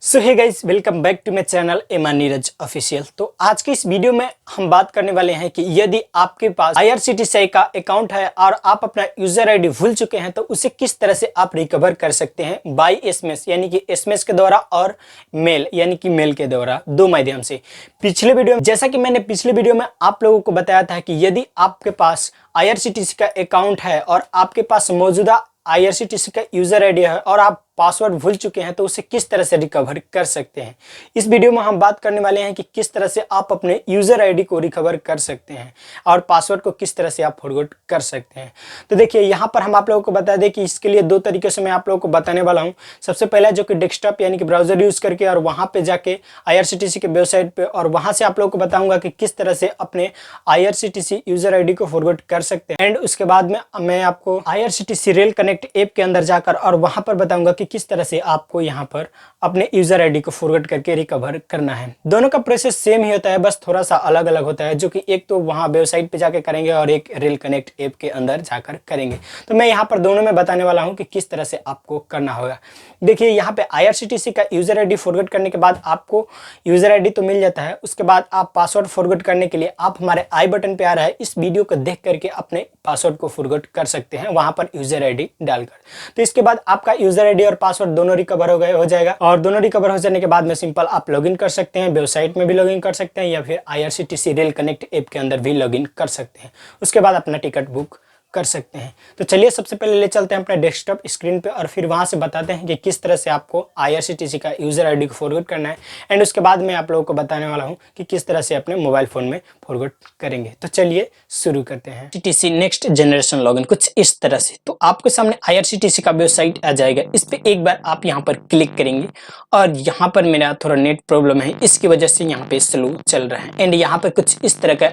So hey guys, welcome back to my channel एमा Neeraj official. तो आज के इस वीडियो में हम बात करने वाले हैं कि यदि आपके पास IRCTC का अकाउंट है और आप अपना यूजर आईडी भूल चुके हैं तो उसे किस तरह से आप रिकवर कर सकते हैं बाय SMS, यानी कि SMS के द्वारा और मेल यानी कि मेल के द्वारा, दो माध्यम से। पिछले वीडियो में जैसा कि मैंने पिछले वीडियो में आप लोगों को बताया था कि यदि आपके पास IRCTC का अकाउंट है और आपके पास मौजूदा IRCTC का यूजर आईडी है और आप पासवर्ड भूल चुके हैं तो उसे किस तरह से रिकवर कर सकते हैं। इस वीडियो में हम बात करने वाले हैं कि किस तरह से आप अपने यूजर आईडी को रिकवर कर सकते हैं और पासवर्ड को किस तरह से आप फॉरगॉट कर सकते हैं। तो देखिए, यहाँ पर हम आप लोगों को बता दें कि इसके लिए दो तरीके से मैं आप लोगों को बताने वाला हूँ। सबसे पहला जो कि डेस्कटॉप यानी कि ब्राउजर यूज करके और वहाँ पे जाके IRCTC के वेबसाइट पे और वहाँ से आप लोगों को बताऊंगा कि किस तरह से अपने IRCTC यूजर आईडी को फॉरगॉट कर सकते हैं। एंड उसके बाद में मैं आपको IRCTC रेल कनेक्ट ऐप के अंदर जाकर और वहाँ पर बताऊंगा कि किस तरह से आपको यहाँ पर अपने यूजर आईडी को फॉरवर्ड करके रिकवर करना है। दोनों का प्रोसेस सेम ही होता है, बस थोड़ा सा अलग अलग होता है, जो कि एक तो वहाँ वेबसाइट पे जाके करेंगे और एक रेल कनेक्ट ऐप के अंदर जाकर करेंगे। तो मैं यहाँ पर दोनों में बताने वाला हूँ कि किस तरह से आपको करना होगा। देखिए, यहाँ पे IRCTC का यूजर आईडी फॉरवर्ड करने के बाद आपको यूजर आईडी तो मिल जाता है। उसके बाद आप पासवर्ड फॉरवर्ड करने के लिए आप हमारे आई बटन पे आ रहा है, इस वीडियो को देख करके अपने पासवर्ड को फॉरवर्ड कर सकते हैं वहाँ पर यूजर आईडी डालकर। तो इसके बाद आपका यूजर आईडी और पासवर्ड दोनों रिकवर हो जाएगा और दोनों रिकवर हो जाने के बाद में सिंपल आप लॉगिन कर सकते हैं, वेबसाइट में भी लॉगिन कर सकते हैं या फिर IRCTC रेल कनेक्ट ऐप के अंदर भी लॉगिन कर सकते हैं। उसके बाद अपना टिकट बुक कर सकते हैं। तो चलिए सबसे पहले ले चलते हैं अपने डेस्कटॉप स्क्रीन पे और फिर वहां से बताते हैं कि किस तरह से आपको IRCTC का यूजर आईडी को फॉरवर्ड करना है। एंड उसके बाद मैं आप लोगों को बताने वाला हूं कि किस तरह से अपने मोबाइल फोन में फॉरवर्ड करेंगे। तो चलिए शुरू करते हैं। IRCTC नेक्स्ट जनरेशन लॉगिन कुछ इस तरह से। तो आपके सामने IRCTC का वेबसाइट आ जाएगा, इस पे एक बार आप यहाँ पर क्लिक करेंगे और यहाँ पर मेरा थोड़ा नेट प्रॉब्लम है, इसकी वजह से यहाँ पे स्लो चल रहा है। एंड यहाँ पर कुछ इस तरह का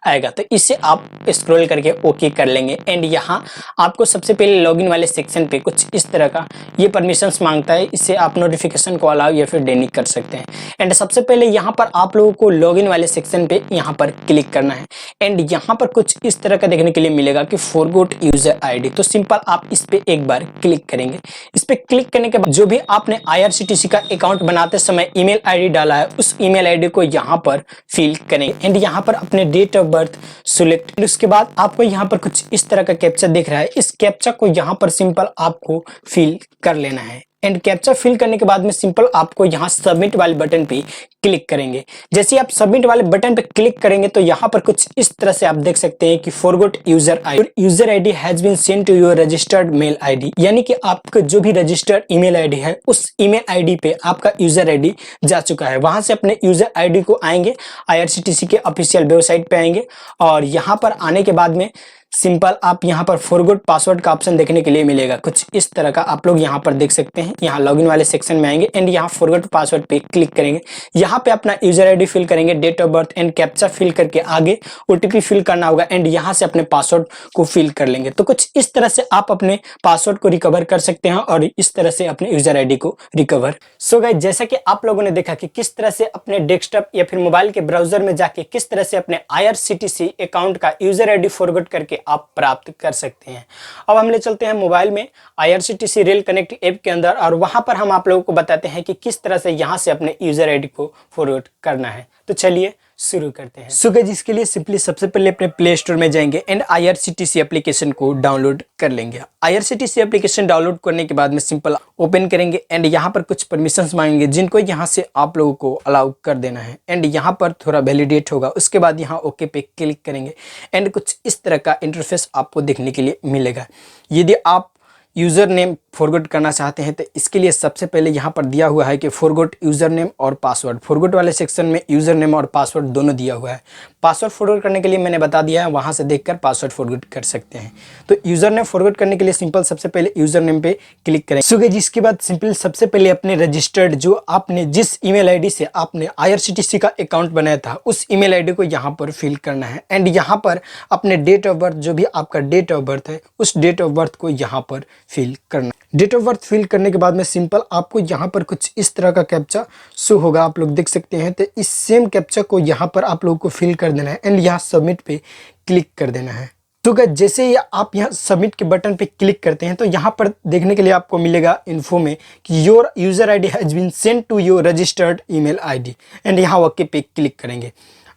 आएगा, तो इसे आप स्क्रॉल करके ओके कर लेंगे। एंड यहाँ आपको सबसे पहले लॉगिन वाले सेक्शन पे कुछ इस तरह का ये परमिशंस मांगता है, इससे आप नोटिफिकेशन को अलाउ या फिर डेनी कर सकते हैं। एंड सबसे पहले यहाँ पर आप लोगों को लॉगिन वाले सेक्शन पे यहाँ पर क्लिक करना है। एंड यहाँ पर कुछ इस तरह का देखने के लिए मिलेगा कि फॉरगॉट यूजर आईडी। तो सिंपल आप इस पे एक बार क्लिक करेंगे। इस पे क्लिक करने के बाद जो भी आपने IRCTC का अकाउंट बनाते समय ईमेल आईडी डाला है उस ईमेल आईडी को यहाँ पर फिल करेंगे। एंड यहाँ पर अपने डेट ऑफ बर्थ सिलेक्ट। उसके बाद आपको यहाँ पर कुछ इस तरह का कैप्चा दिख रहा है, इस कैप्चा को यहाँ पर सिंपल आपको फिल कर लेना है। एंड कैप्चा फिल करने के बाद में सिंपल आपको यहाँ सबमिट वाले बटन पे क्लिक करेंगे। जैसे आप सबमिट वाले बटन पे क्लिक करेंगे तो यहाँ पर कुछ इस तरह से आप देख सकते हैं कि forgot user ID, user ID has been send to your registered mail ID, यानी कि आपका जो भी रजिस्टर्ड ईमेल आईडी है उस ईमेल आईडी पे आपका यूजर आईडी जा चुका है। वहां से अपने यूजर आईडी को आएंगे, IRCTC के ऑफिशियल वेबसाइट पे आएंगे और यहाँ पर आने के बाद में सिंपल आप यहाँ पर फॉरगॉट पासवर्ड का ऑप्शन देखने के लिए मिलेगा कुछ इस तरह का, आप लोग यहाँ पर देख सकते हैं। यहाँ लॉगिन वाले सेक्शन में आएंगे एंड यहाँ फॉरगॉट पासवर्ड पे क्लिक करेंगे। यहाँ पे अपना यूजर आईडी फिल करेंगे, date of birth and captcha fill करके आगे OTP फिल करना होगा एंड यहाँ से अपने पासवर्ड को फिल कर लेंगे। तो कुछ इस तरह से आप अपने पासवर्ड को रिकवर कर सकते हैं और इस तरह से अपने यूजर आईडी को रिकवर। सो गाइस, जैसा कि आप लोगों ने देखा कि किस तरह से अपने डेस्कटॉप या फिर मोबाइल के ब्राउजर में जाके किस तरह से अपने IRCTC अकाउंट का यूजर आईडी फॉरगॉट करके आप प्राप्त कर सकते हैं। अब हम ले चलते हैं मोबाइल में IRCTC रेल कनेक्ट ऐप के अंदर और वहां पर हम आप लोगों को बताते हैं कि किस तरह से यहां से अपने यूजर आईडी को फॉरवर्ड करना है। तो चलिए शुरू करते हैं। सो गाइस, इसके लिए सिंपली सबसे पहले अपने प्ले स्टोर में जाएंगे एंड IRCTC एप्लीकेशन को डाउनलोड कर लेंगे। IRCTC एप्लीकेशन डाउनलोड करने के बाद में सिंपल ओपन करेंगे एंड यहाँ पर कुछ परमिशंस मांगेंगे जिनको यहाँ से आप लोगों को अलाउ कर देना है। एंड यहाँ पर थोड़ा वैलिडेट होगा, उसके बाद यहाँ ओके पे क्लिक करेंगे एंड कुछ इस तरह का इंटरफेस आपको देखने के लिए मिलेगा। यदि आप यूज़र नेम फॉरगॉट करना चाहते हैं तो इसके लिए सबसे पहले यहाँ पर दिया हुआ है कि फॉरगॉट यूज़र नेम और पासवर्ड। फॉरगॉट वाले सेक्शन में यूज़र नेम और पासवर्ड दोनों दिया हुआ है। पासवर्ड फॉरगॉट करने के लिए मैंने बता दिया है, वहाँ से देखकर पासवर्ड फॉरगॉट कर सकते हैं। तो यूज़र नेम फॉरगॉट करने के लिए सिंपल सबसे पहले यूज़र नेम पे क्लिक करें। सो गाइस, जिसके बाद सिंपल सबसे पहले अपने रजिस्टर्ड जो आपने जिस ईमेल आईडी से आपने IRCTC का अकाउंट बनाया था उस ईमेल आईडी को यहाँ पर फिल करना है। एंड यहाँ पर अपने डेट ऑफ बर्थ, जो भी आपका डेट ऑफ बर्थ है उस डेट ऑफ बर्थ को यहाँ पर फिल करना है। डेट ऑफ बर्थ फिल करने के बाद में सिंपल आपको यहाँ पर कुछ इस तरह का कैप्चा शो होगा, आप लोग देख सकते हैं। तो इस सेम कैप्चा को यहाँ पर आप लोगों को फिल कर देना है एंड यहाँ सबमिट पे क्लिक कर देना है। तो गाइस जैसे ही आप यहाँ सबमिट के बटन पे क्लिक करते हैं तो यहाँ पर देखने के लिए आपको मिलेगा इन्फो में कि your user ID has been send to your registered email ID and यहाँ ओके पे क्लिक करेंगे।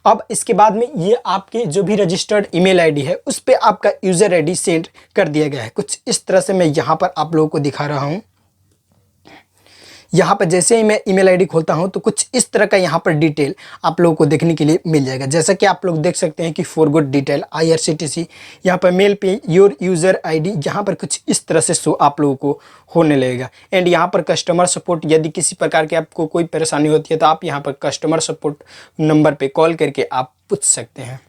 अब इसके बाद में ये आपके जो भी रजिस्टर्ड ईमेल आईडी है उस पर आपका यूज़र आईडी सेंड कर दिया गया है। कुछ इस तरह से मैं यहाँ पर आप लोगों को दिखा रहा हूँ। यहाँ पर जैसे ही मैं ईमेल आईडी खोलता हूँ तो कुछ इस तरह का यहाँ पर डिटेल आप लोगों को देखने के लिए मिल जाएगा। जैसा कि आप लोग देख सकते हैं कि फॉर गुड डिटेल IRCTC, यहाँ पर मेल पे योर यूज़र आईडी, यहाँ पर कुछ इस तरह से शो आप लोगों को होने लगेगा। एंड यहाँ पर कस्टमर सपोर्ट, यदि किसी प्रकार के आपको कोई परेशानी होती है तो आप यहाँ पर कस्टमर सपोर्ट नंबर पर कॉल करके आप पूछ सकते हैं।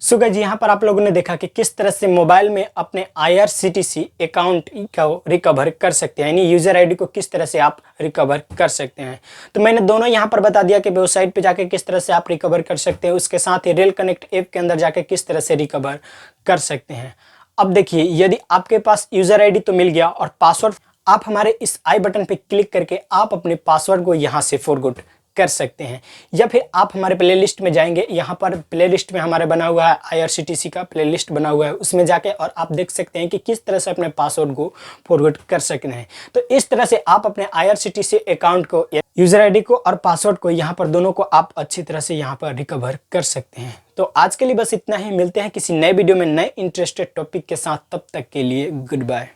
सो गाइस यहाँ पर आप लोगों ने देखा कि किस तरह से मोबाइल में अपने IRCTC अकाउंट को रिकवर कर सकते हैं, यानी यूज़र आईडी को किस तरह से आप रिकवर कर सकते हैं। तो मैंने दोनों यहाँ पर बता दिया कि वेबसाइट पे जाके किस तरह से आप रिकवर कर सकते हैं, उसके साथ ही रेल कनेक्ट ऐप के अंदर जाके किस तरह से रिकवर कर सकते हैं। अब देखिए, यदि आपके पास यूज़र आईडी तो मिल गया और पासवर्ड, आप हमारे इस आई बटन पर क्लिक करके आप अपने पासवर्ड को यहाँ से फॉरगॉट कर सकते हैं, या फिर आप हमारे प्लेलिस्ट में जाएंगे। यहाँ पर प्लेलिस्ट में हमारे बना हुआ है IRCTC का प्लेलिस्ट बना हुआ है, उसमें जाके और आप देख सकते हैं कि किस तरह से अपने पासवर्ड को फॉरवर्ड कर सकते हैं। तो इस तरह से आप अपने IRCTC अकाउंट को, यूज़र आईडी को और पासवर्ड को, यहाँ पर दोनों को आप अच्छी तरह से यहाँ पर रिकवर कर सकते हैं। तो आज के लिए बस इतना ही। मिलते हैं किसी नए वीडियो में नए इंटरेस्टेड टॉपिक के साथ। तब तक के लिए गुड बाय।